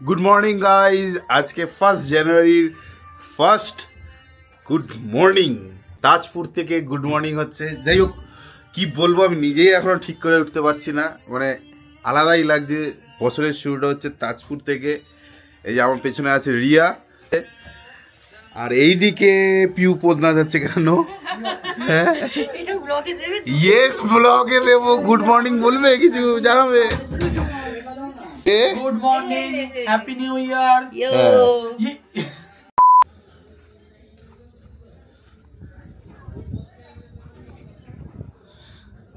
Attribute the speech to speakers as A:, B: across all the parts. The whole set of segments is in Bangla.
A: Good morning guys. আজকে 1 জানুয়ারির ফার্স্ট গুড মর্নিং। তাজপুর থেকে গুড মর্নিং হচ্ছে। যাই হোক, কি বলবো আমি নিজেই এখনো ঠিক করে উঠতে পারছি না, মানে আলাদাই লাগছে। বছরের শুরুটা হচ্ছে তাজপুর থেকে। এই যে আমার পেছনে আছে রিয়া, আর এইদিকে পিউ পোদনা যাচ্ছে কেন? হ্যাঁ, ইয়েস, ব্লগে দেবো। গুড মর্নিং বলবে, কিছু জানাবে?
B: Good morning, happy new year.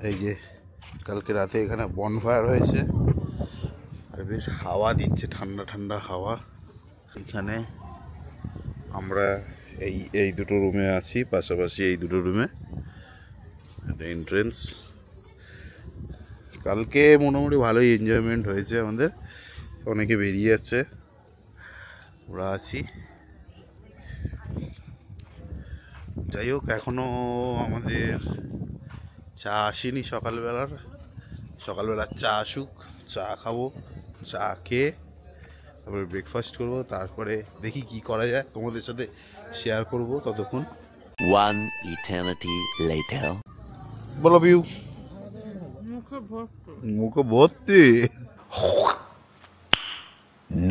A: এই যে কালকে রাতে এখানে বনফায়ার হয়েছে, আর বেশ হাওয়া দিচ্ছে, ঠান্ডা ঠান্ডা হাওয়া। এখানে আমরা এই দুটো রুমে আছি, পাশাপাশি এই দুটো রুমে এন্ট্রেন্স। কালকে মোটামুটি ভালোই এনজয়মেন্ট হয়েছে আমাদের, অনেকে বেরিয়ে যাচ্ছে, ওরা আছি। যাই হোক, এখনো আমাদের চা আসেনি। সকালবেলার চা আসুক, চা খাবো, চা খেয়ে তারপরে ব্রেকফাস্ট করবো, তারপরে দেখি কি করা যায়, তোমাদের সাথে শেয়ার করবো ততক্ষণ।
C: One eternity later.
A: বলো বিউ। মুখ ভর্তি।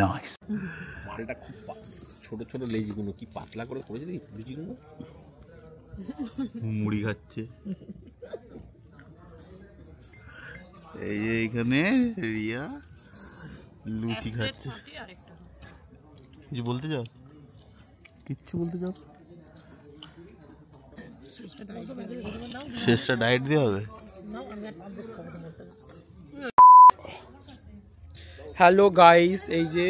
C: Nice.
B: মালটা খুব ছোট ছোট লেজিগুলো কি পাতলা করে করেছে দেখি লুচিগুলো।
A: মুড়ি খাচ্ছে। এই যে এইখানে রিয়া লুচি খাচ্ছে। কিছু বলতে চাও? কিচ্ছু বলতে চাও? শেষটা ডায়েট দিয়ে হবে।
D: হ্যালো গাইস, এই যে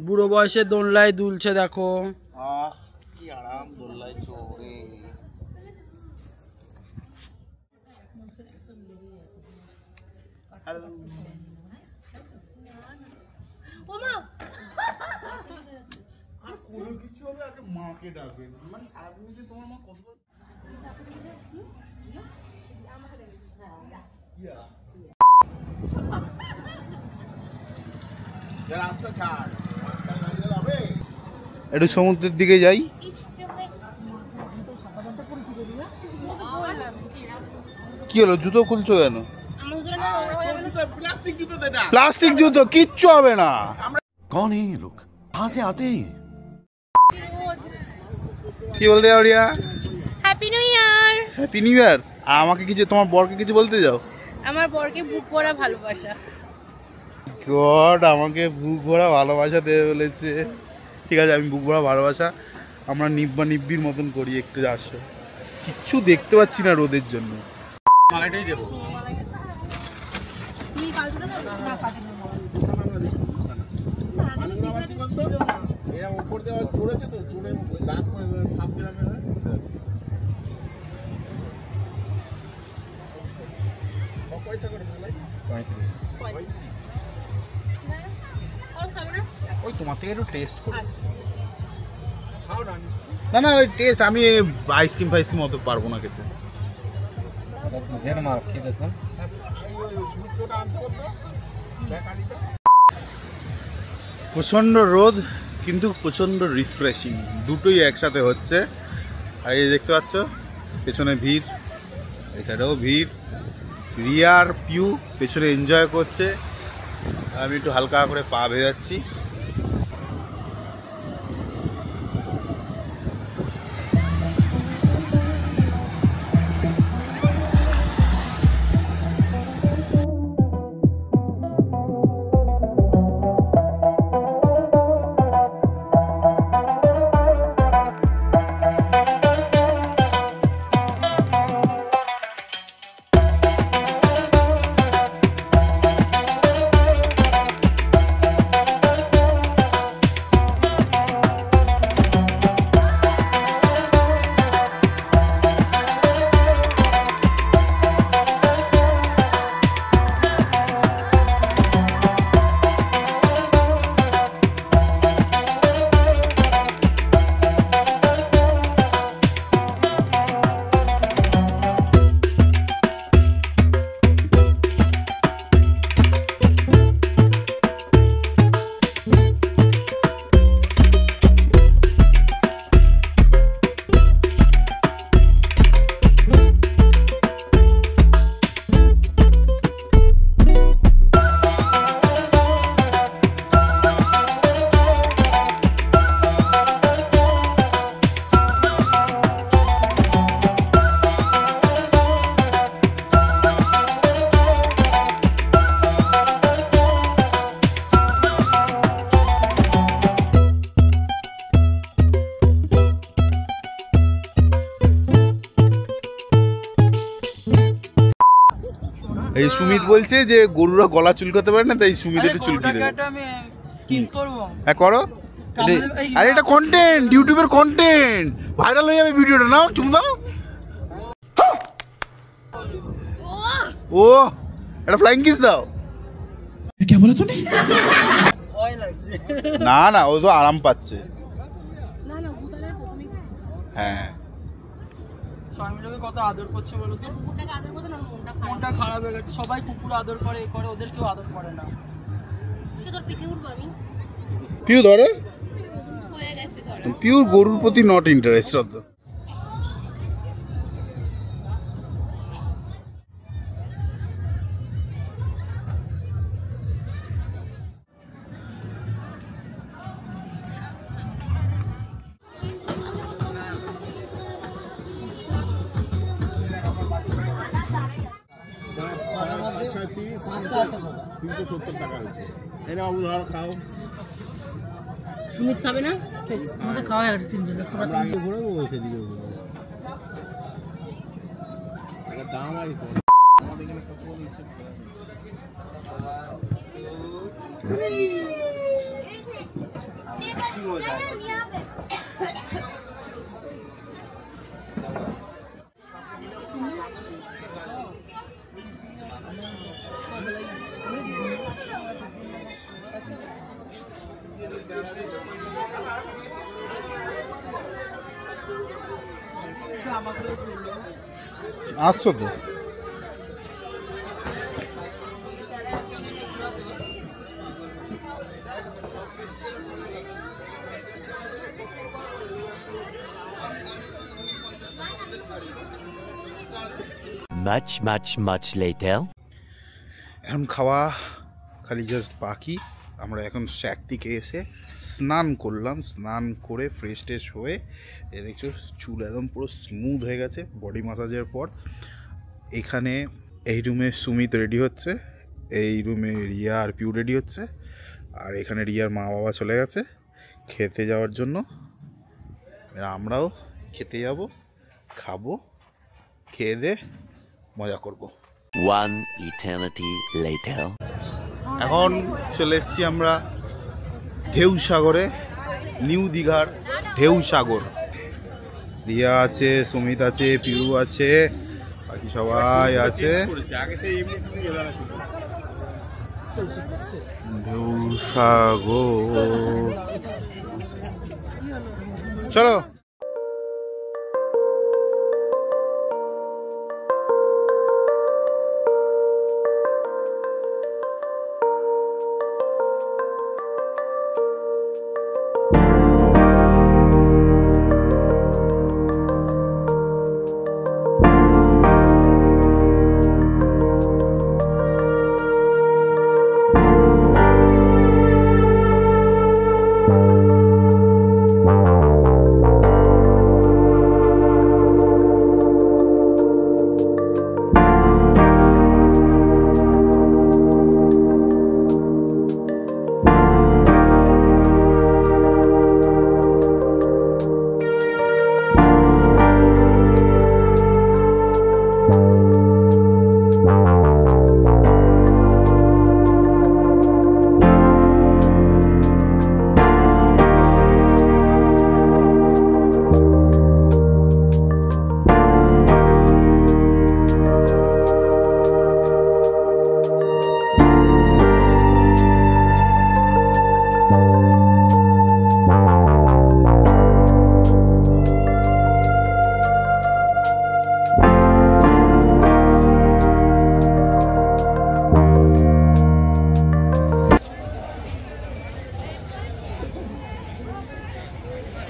D: বুড়ো বয়সে দোলনায় দুলছে, দেখো।
A: কি আরাম দোলনায় চড়ে। কোনো কিছু হবে আগে মাকে ডাকবে, মানে সারাদিন যে তোমার মা কত একটু সমুদ্রের দিকে যাই। কি হলো, জুতো খুলছো কেন? প্লাস্টিক জুতো, কিচ্ছু হবে না।
C: कौन है ये लोग? कहाँ से आते हैं?
A: কি বলতে যাও Riya?
E: Happy new year.
A: Happy new year. আমাকে কিছু, তোমার বরকে কিছু বলতে যাও?
E: আমার বরকে বুক ভরা ভালোবাসা।
A: গড, আমাকে বুক ভরা ভালোবাসা দেবে বলেছে। ঠিক আছে, আমি বুক ভরা ভালোবাসা আমরা নিব্বা নিব্বির মতন করি। একটু আসো, কিচ্ছু দেখতে পাচ্ছি না রোদের জন্য।
B: মালাটাই দেবো। এরা উপর দেওয়া চড়েছে তো, চড়ে দাঁত করে সাপ গ্রামে হয়। পয়সা করে মালাই 35।
A: ওই তোমার থেকে একটু টেস্ট করি।
B: খাও না,
A: না না, ওই টেস্ট, আমি আইসক্রিম ফাইসক্রিম অত পারবো না খেতে। প্রচণ্ড রোদ, কিন্তু প্রচণ্ড রিফ্রেশিং, দুটোই একসাথে হচ্ছে। আর এই দেখতে পাচ্ছ পেছনে ভিড়, এখানেও ভিড়। রিয়ার পিউ পেছনে এনজয় করছে, আমি একটু হালকা করে পা ভেজাচ্ছি। এই সুমিত বলছে যে গরুরা গলা চুলকাতে পারে না, তাই সুমিত একটু চুলকি দেবে।
D: আমি কিস করব।
A: হ্যাঁ করো। আরে এটা কন্টেন্ট, ইউটিউবের কন্টেন্ট, ভাইরাল হয়ে যাবে ভিডিওটা। নাও চুম দাও। ও এটা ফ্লাইং কিস দাও।
D: ভয় লাগছে।
A: না না, ও তো আরাম পাচ্ছে।
E: না না ভূতালে প্রথমেই
A: হ্যাঁ
D: স্বামীটাকে কত আদর করছে বলো তো।
E: কুকুরটাকে আদর করতে না মনটা খারাপ।
D: মনটা খারাপ হয়ে গেছে। সবাই কুকুর আদর করে, এ করে, ওদের কেউ আদর করে না।
E: তো তোর পিঠে উঠবো আমি।
A: পিউ ধরে।
E: হয়ে গেছে ধরো।
A: পিউর গরুর প্রতি নট ইন্টারেস্টেড।
E: সুমিত খাবে না? আমাদের খাওয়া হয়ে গেছে তিনজনে। তোরা তিনজন
B: ঘোরাবো সেদিকে দাম আর
A: আসছো তো।
C: Much later.
A: এখন খাওয়া খালি জাস্ট বাকি। আমরা এখন শ্যাক থেকে এসে স্নান করলাম, স্নান করে ফ্রেশ ট্রেশ হয়ে এ দেখছো চুল একদম পুরো স্মুথ হয়ে গেছে বডি ম্যাসাজের পর। এখানে এই রুমে সুমিত রেডি হচ্ছে, এই রুমে রিয়া আর পিউ রেডি হচ্ছে, আর এখানে রিয়ার মা বাবা চলে গেছে খেতে যাওয়ার জন্য। আমরাও খেতে যাব, খাবো, খেয়ে দে মজা করব।
C: One eternity later.
A: এখন চলে এসেছি আমরা ঢেউ সাগরে, নিউ দীঘার ঢেউ সাগর। রিয়া আছে, সুমিত আছে, পিউ আছে, বাকি সবাই আছে। ঢেউ সাগর চলো।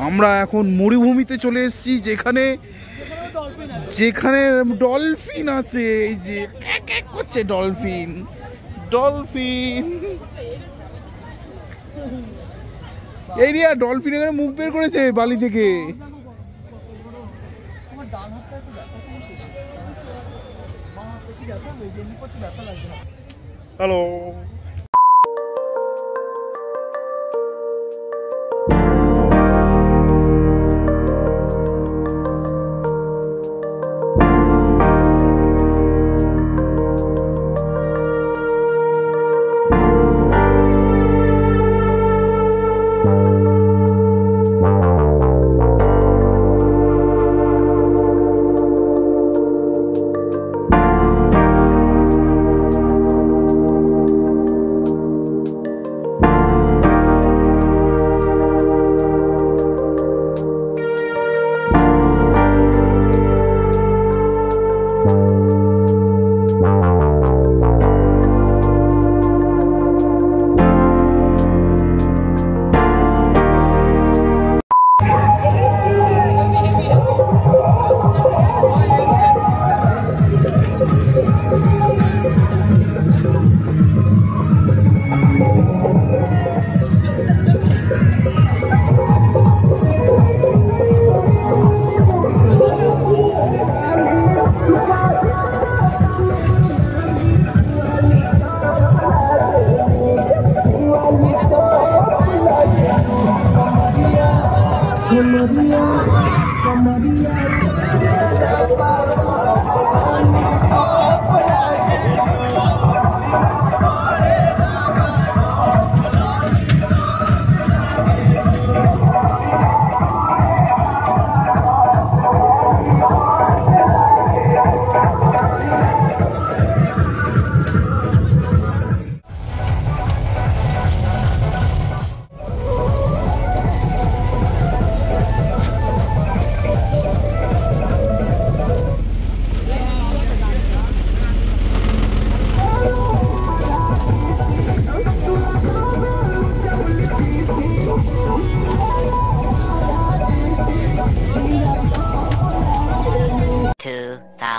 A: আমরা এখন মরুভূমিতে চলে এসেছি, যেখানে যেখানে ডলফিন আছে। এই যে এক এক করছে ডলফিন, ডলফিন। এই রিয়া ডলফিন এখানে মুখ বের করেছে বালি থেকে। হ্যালো।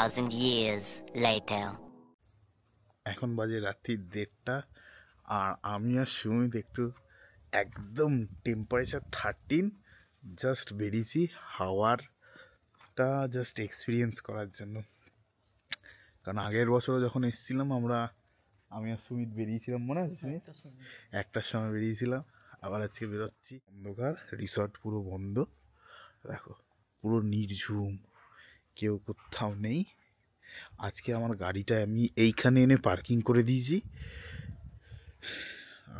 F: 2,000 years later.
A: এখন বাজে রাত্রি 1:30 আর আমি আর সুমিত একটু একদম টেম্পারেচার 13 জাস্ট বেরিয়েছি হাওয়ারটা জাস্ট এক্সপিরিয়েন্স করার জন্য। কারণ আগের বছরও যখন এসেছিলাম আমি আর সুমিত বেরিয়েছিলাম, মনে আছে সুমিত? 1টার সময় বেরিয়েছিলাম, আবার আজকে বেরোচ্ছি। অন্ধকার, রিসর্ট পুরো বন্ধ, দেখো পুরো নির্ঝুম, কেউ কোথাও নেই। আজকে আমার গাড়িটা আমি এইখানে এনে পার্কিং করে দিয়েছি।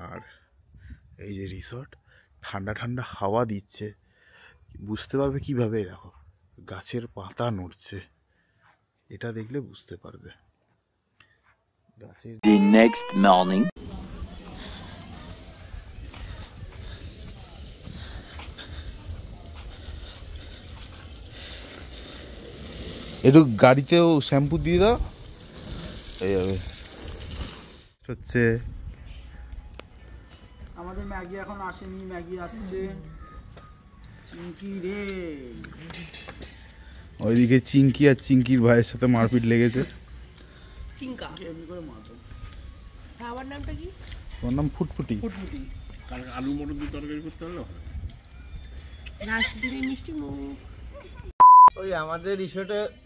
A: আর এই যে রিসর্ট, ঠান্ডা ঠান্ডা হাওয়া দিচ্ছে, বুঝতে পারবে কিভাবে? দেখো গাছের পাতা নড়ছে, এটা দেখলে বুঝতে পারবে। গাছের
C: The next morning.
A: একটু গাড়িতেও শ্যাম্পু দিয়ে দাও, এই যাবে। হচ্ছে
D: আমাদের ম্যাগি এখন আসেনি, ম্যাগি আসছে। চিংকি রে,
A: ওইদিকে চিঙ্কি আর চিঙ্কির ভাইয়ের সাথে মারপিট লেগেছে।
E: চিঙ্কা
D: এমনি করে মারবো।
E: আমার নামটা কি?
A: তোমার নাম ফুটফুটি?
D: ফুটফুটি।
B: কালকে আলু মটর দিয়ে তরকারি করতে হলো।
E: রাজপুরি মিষ্টি মুখ।
G: ওই আমাদের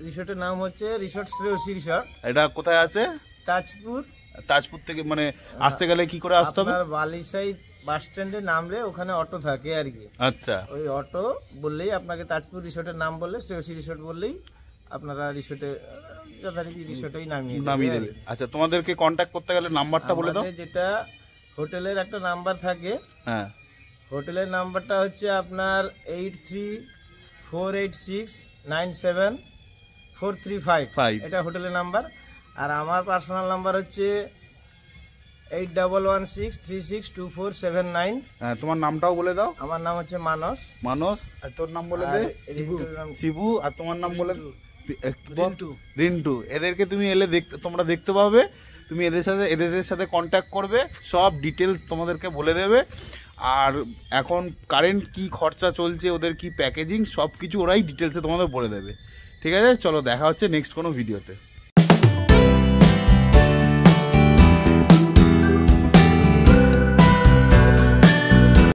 G: রিসোর্টের নাম হচ্ছে রিসোর্ট শ্রেয়সী রিসোর্ট,
A: এটা কোথায় আছে?
G: তাজপুর।
A: তাজপুর থেকে মানে আসতে গেলে কি করে আসতে হবে?
G: আপনার বালিসাই বাস স্ট্যান্ডে নামলে ওখানে অটো থাকে আর কি।
A: আচ্ছা,
G: ওই অটো বললেই আপনাকে তাজপুর রিসোর্টের নাম বললে, শ্রেয়সী রিসোর্ট বললেই আপনারা রিসোর্টে যথারীতি রিসোর্টেই
A: নামিয়ে দেবে। আচ্ছা, তোমাদেরকে কন্ট্যাক্ট করতে গেলে নাম্বারটা বলে দাও।
G: আমাদের যেটা হোটেলের একটা নাম্বার থাকে,
A: হ্যাঁ,
G: হোটেলের নাম্বারটা হচ্ছে আপনার 8348697435। এটা হোটেলের নাম্বার। আর আমার পার্সোনাল নাম্বার হচ্ছে 8116362479।
A: হ্যাঁ, তোমার নামটাও বলে দাও।
G: আমার নাম হচ্ছে মানস।
A: মানস। আর তোর নাম বলে দে। শিবু। আর তোমার নাম বলে রিন্টু। এদেরকে তুমি এলে তোমরা দেখতে পাবে, তুমি এদের সাথে কন্ট্যাক্ট করবে, সব ডিটেলস তোমাদেরকে বলে দেবে। আর এখন কারেন্ট কি খরচা চলছে, ওদের কি প্যাকেজিং, সব কিছু ওরাই ডিটেলসে তোমাদের বলে দেবে। ঠিক আছে, চলো দেখা হচ্ছে নেক্সট কোনো ভিডিওতে।